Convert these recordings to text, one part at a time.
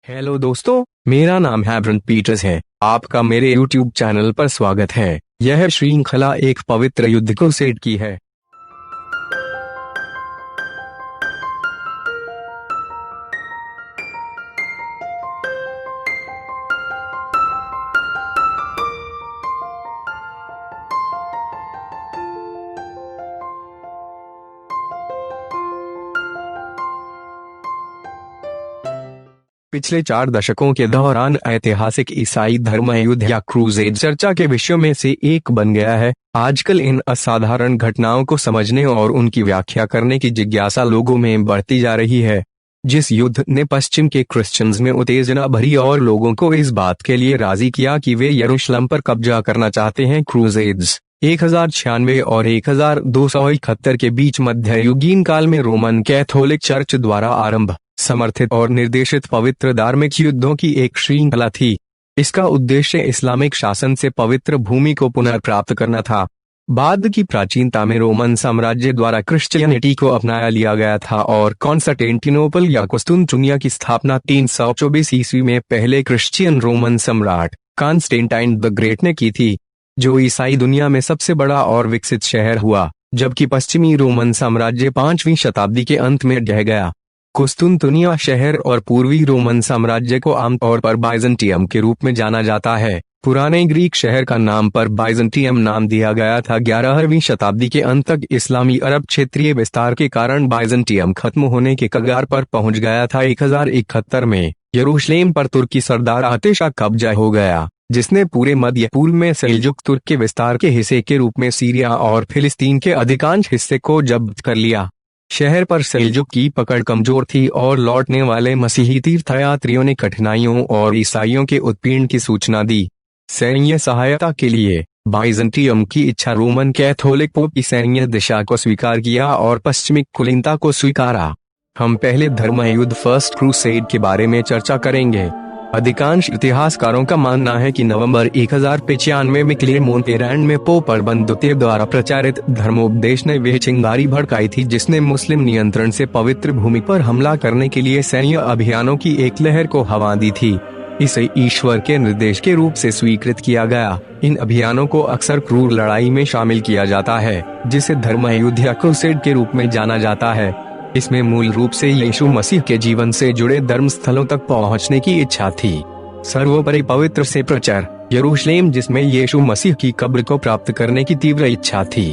Hello दोस्तों, मेरा नाम है ब्रंट पीटर्स है। आपका मेरे YouTube चैनल पर स्वागत है। यह श्रृंखला एक पवित्र युद्ध क्रूसेड की है। पिछले 4 दशकों के दौरान ऐतिहासिक ईसाई धर्म युद्ध या क्रूसेड चर्चा के विषयों में से एक बन गया है। आजकल इन असाधारण घटनाओं को समझने और उनकी व्याख्या करने की जिज्ञासा लोगों में बढ़ती जा रही है। जिस युद्ध ने पश्चिम के क्रिश्चियंस में उत्तेजना भरी और लोगों को इस बात के लिए राजी किया कि वे यरूशलेम पर कब्जा करना चाहते हैं। क्रूसेड्स 1096 और 1271 के बीच मध्ययुगीन काल में रोमन कैथोलिक चर्च द्वारा आरंभ, समर्थित और निर्देशित पवित्र धार्मिक युद्धों की एक श्रृंखला थी। इसका उद्देश्य इस्लामिक शासन से पवित्र भूमि को पुनर्प्राप्त करना था। बाद की प्राचीनता में रोमन साम्राज्य द्वारा क्रिश्चियनिटी को अपनाया लिया गया था और कॉन्स्टेंटिनोपल या कुस्तुनतुनिया की स्थापना 324 ईस्वी में पहले क्रिश्चियन रोमन सम्राट कॉन्स्टेंटाइन द ग्रेट ने की थी, जो ईसाई दुनिया में सबसे बड़ा और विकसित शहर हुआ, जबकि पश्चिमी रोमन साम्राज्य 5वीं शताब्दी के अंत में ढह गया। कुस्तुनतुनिया शहर और पूर्वी रोमन साम्राज्य को आमतौर पर बाइजेंटियम के रूप में जाना जाता है। पुराने ग्रीक शहर का नाम पर बाइजेंटियम नाम दिया गया था। 11वीं शताब्दी के अंत तक इस्लामी अरब क्षेत्रीय विस्तार के कारण बाइजेंटियम खत्म होने के कगार पर पहुंच गया था। 1071 में यरूशलेम पर तुर्की सरदार आतिश का कब्जा हो गया, जिसने पूरे मध्य पूर्व में सेल्जुक तुर्क के विस्तार के हिस्से के रूप में सीरिया और फिलिस्तीन के अधिकांश हिस्से को जब्त कर लिया। शहर पर सेल्जुक की पकड़ कमजोर थी और लौटने वाले मसीही तीर्थयात्रियों ने कठिनाइयों और ईसाइयों के उत्पीड़न की सूचना दी। सैन्य सहायता के लिए बाइजेंटियम की इच्छा रोमन कैथोलिक पोप की सैन्य दिशा को स्वीकार किया और पश्चिमी कुलीनता को स्वीकारा। हम पहले धर्म युद्ध फर्स्ट क्रूसेड के बारे में चर्चा करेंगे। अधिकांश इतिहासकारों का मानना है कि नवंबर 1095 में क्लेरमोंटेरैंड में पोप अर्बन द्वितीय द्वारा प्रचारित धर्मोपदेश ने वह चिंगारी भड़काई थी जिसने मुस्लिम नियंत्रण से पवित्र भूमि पर हमला करने के लिए सैन्य अभियानों की एक लहर को हवा दी थी। इसे ईश्वर के निर्देश के रूप से स्वीकृत किया गया। इन अभियानों को अक्सर क्रूर लड़ाई में शामिल किया जाता है, जिसे धर्म युद्ध या क्रूसेड के रूप में जाना जाता है। इसमें मूल रूप से यीशु मसीह के जीवन से जुड़े धर्म स्थलों तक पहुंचने की इच्छा थी। सर्वोपरि पवित्र से प्रचार यरूशलेम, जिसमें यीशु मसीह की कब्र को प्राप्त करने की तीव्र इच्छा थी।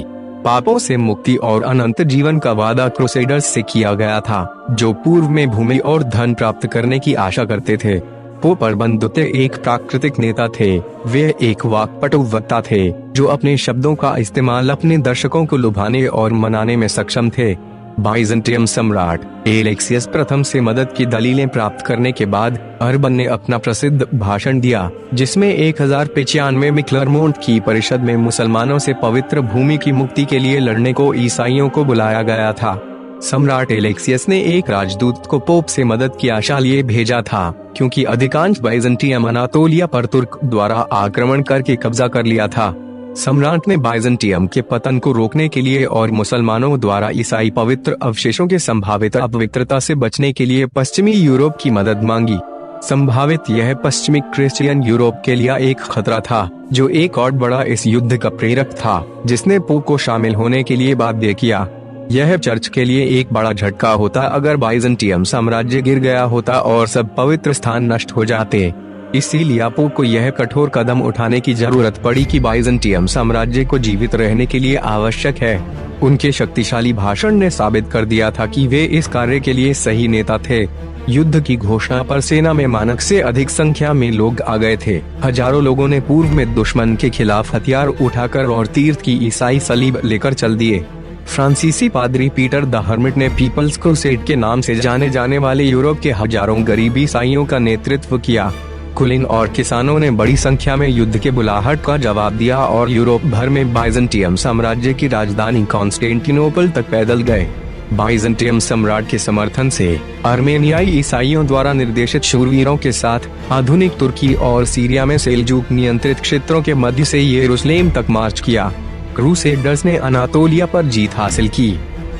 पापों से मुक्ति और अनंत जीवन का वादा क्रूसेडर्स से किया गया था, जो पूर्व में भूमि और धन प्राप्त करने की आशा करते थे। पोप अर्बन द्वितीय एक प्राकृतिक नेता थे। वे एक वाक्पटु वक्ता थे जो अपने शब्दों का इस्तेमाल अपने दर्शकों को लुभाने और मनाने में सक्षम थे। बाइजेंटियम सम्राट एलेक्सियस प्रथम से मदद की दलीलें प्राप्त करने के बाद अर्बन ने अपना प्रसिद्ध भाषण दिया, जिसमें 1095 में क्लरमोंट की परिषद में मुसलमानों से पवित्र भूमि की मुक्ति के लिए लड़ने को ईसाइयों को बुलाया गया था। सम्राट एलेक्सियस ने एक राजदूत को पोप से मदद की आशा लिए भेजा था, क्योंकि अधिकांश बाइजेंटियम अनातोलिया पर तुर्क द्वारा आक्रमण करके कब्जा कर लिया था। सम्राट ने बाइजेंटियम के पतन को रोकने के लिए और मुसलमानों द्वारा ईसाई पवित्र अवशेषों के संभावित अपवित्रता से बचने के लिए पश्चिमी यूरोप की मदद मांगी। संभावित यह पश्चिमी क्रिश्चियन यूरोप के लिए एक खतरा था, जो एक और बड़ा इस युद्ध का प्रेरक था, जिसने पोप को शामिल होने के लिए बाध्य किया। यह चर्च के लिए एक बड़ा झटका होता अगर बाइजेंटियम साम्राज्य गिर गया होता और सब पवित्र स्थान नष्ट हो जाते। इसीलिए पोप को यह कठोर कदम उठाने की जरूरत पड़ी कि बाइजेंटियम साम्राज्य को जीवित रहने के लिए आवश्यक है। उनके शक्तिशाली भाषण ने साबित कर दिया था कि वे इस कार्य के लिए सही नेता थे। युद्ध की घोषणा पर सेना में मानक से अधिक संख्या में लोग आ गए थे। हजारों लोगों ने पूर्व में दुश्मन के खिलाफ हथियार उठाकर और तीर्थ की ईसाई सलीब लेकर चल दिए। फ्रांसीसी पादरी पीटर द हर्मिट ने पीपल्स क्रूसेड के नाम से जाने जाने वाले यूरोप के हजारों गरीब ईसाइयों का नेतृत्व किया। कुलीन और किसानों ने बड़ी संख्या में युद्ध के बुलाहट का जवाब दिया और यूरोप भर में बाइजेंटियम साम्राज्य की राजधानी कॉन्स्टेंटिनोपल तक पैदल गए। बाइजेंटियम सम्राट के समर्थन से आर्मेनियाई ईसाइयों द्वारा निर्देशित शूरवीरों के साथ आधुनिक तुर्की और सीरिया में सेल्जुक नियंत्रित क्षेत्रों के मध्य से यरूशलेम तक मार्च किया। क्रूसेडर्स ने अनातोलिया पर जीत हासिल की।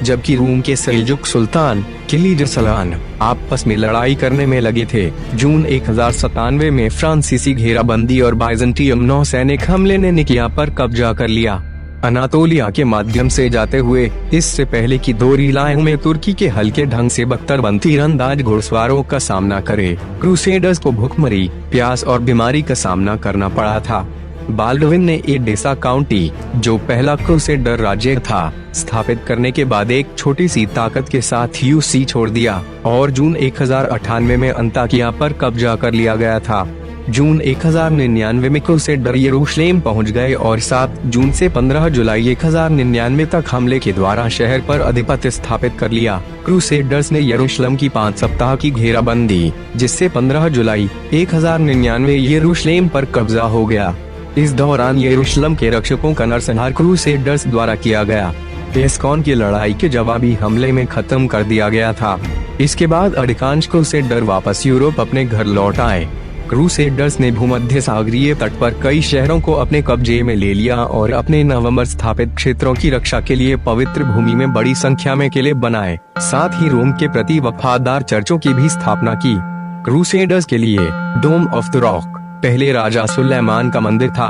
जबकि रोम के सेल्जुक सुल्तान किलीज अरसलान आपस में लड़ाई करने में लगे थे। जून 1097 में फ्रांसीसी घेराबंदी और बाइजेंटियम नौसैनिक हमले ने निकिया पर कब्जा कर लिया। अनातोलिया के माध्यम से जाते हुए इससे पहले कि दो रिलायों में तुर्की के हल्के ढंग से बख्तरबंद तीरंदाज घुड़सवारों का सामना करे, क्रूसेडर्स को भूखमरी, प्यास और बीमारी का सामना करना पड़ा था। बाल्डविन ने एडेसा काउंटी, जो पहला क्रूसेडर राज्य था, स्थापित करने के बाद एक छोटी सी ताकत के साथ यूसी छोड़ दिया और जून 1098 में अंताकिया पर कब्जा कर लिया गया था। जून 1099 में क्रूसेडर यरूशलेम पहुंच गए और 7 जून से 15 जुलाई 1099 तक हमले के द्वारा शहर पर आधिपत्य स्थापित कर लिया। क्रूसेडर्स ने यरूशलेम की 5 सप्ताह की घेराबंदी, जिससे 15 जुलाई 1099 यरूशलेम पर कब्जा हो गया। इस दौरान यरूशलेम के रक्षकों का नरसंहार क्रूसेडर्स द्वारा किया गया। एस्कॉन की लड़ाई के जवाबी हमले में खत्म कर दिया गया था। इसके बाद अधिकांश क्रूसेडर वापस यूरोप अपने घर लौट आए। क्रूसेडर्स ने भूमध्य सागरीय तट पर कई शहरों को अपने कब्जे में ले लिया और अपने नवंबर स्थापित क्षेत्रों की रक्षा के लिए पवित्र भूमि में बड़ी संख्या में किले बनाए। साथ ही रोम के प्रति वफादार चर्चों की भी स्थापना की। क्रूसेडर्स के लिए डोम ऑफ द रॉक पहले राजा सुलेमान का मंदिर था।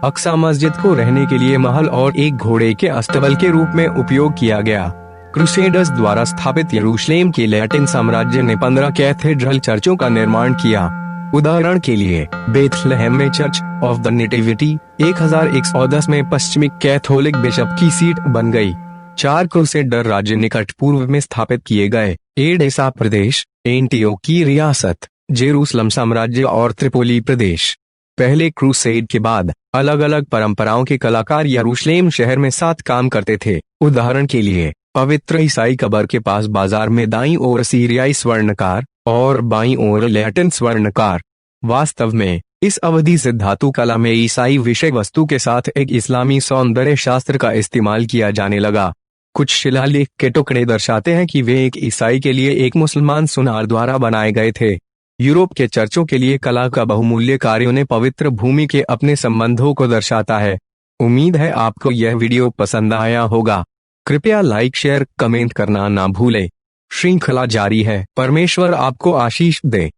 अक्सा मस्जिद को रहने के लिए महल और एक घोड़े के अस्तबल के रूप में उपयोग किया गया। क्रूसेडर्स द्वारा स्थापित यरूशलेम के लैटिन साम्राज्य ने 15 कैथेड्रल चर्चों का निर्माण किया। उदाहरण के लिए बेथलेहम में चर्च ऑफ द नेटिविटी 1110 में पश्चिमी कैथोलिक बिशप की सीट बन गई। 4 क्रूसेडर राज्य निकट पूर्व में स्थापित किए गए। एडेसा प्रदेश, एंटियोकी रियासत, जेरूसलम साम्राज्य और त्रिपोली प्रदेश। पहले क्रूसेड के बाद अलग अलग परंपराओं के कलाकार यरूशलेम शहर में साथ काम करते थे। उदाहरण के लिए पवित्र ईसाई कब्र के पास बाजार में दाईं ओर सीरियाई स्वर्णकार और बाईं ओर लैटिन स्वर्णकार। वास्तव में इस अवधि से धातु कला में ईसाई विषय वस्तु के साथ एक इस्लामी सौंदर्य शास्त्र का इस्तेमाल किया जाने लगा। कुछ शिलालेख के टुकड़े दर्शाते हैं कि वे एक ईसाई के लिए एक मुसलमान सुनार द्वारा बनाए गए थे। यूरोप के चर्चों के लिए कला का बहुमूल्य कार्यों ने पवित्र भूमि के अपने संबंधों को दर्शाता है। उम्मीद है आपको यह वीडियो पसंद आया होगा। कृपया लाइक, शेयर, कमेंट करना ना भूलें। श्रृंखला जारी है। परमेश्वर आपको आशीष दे।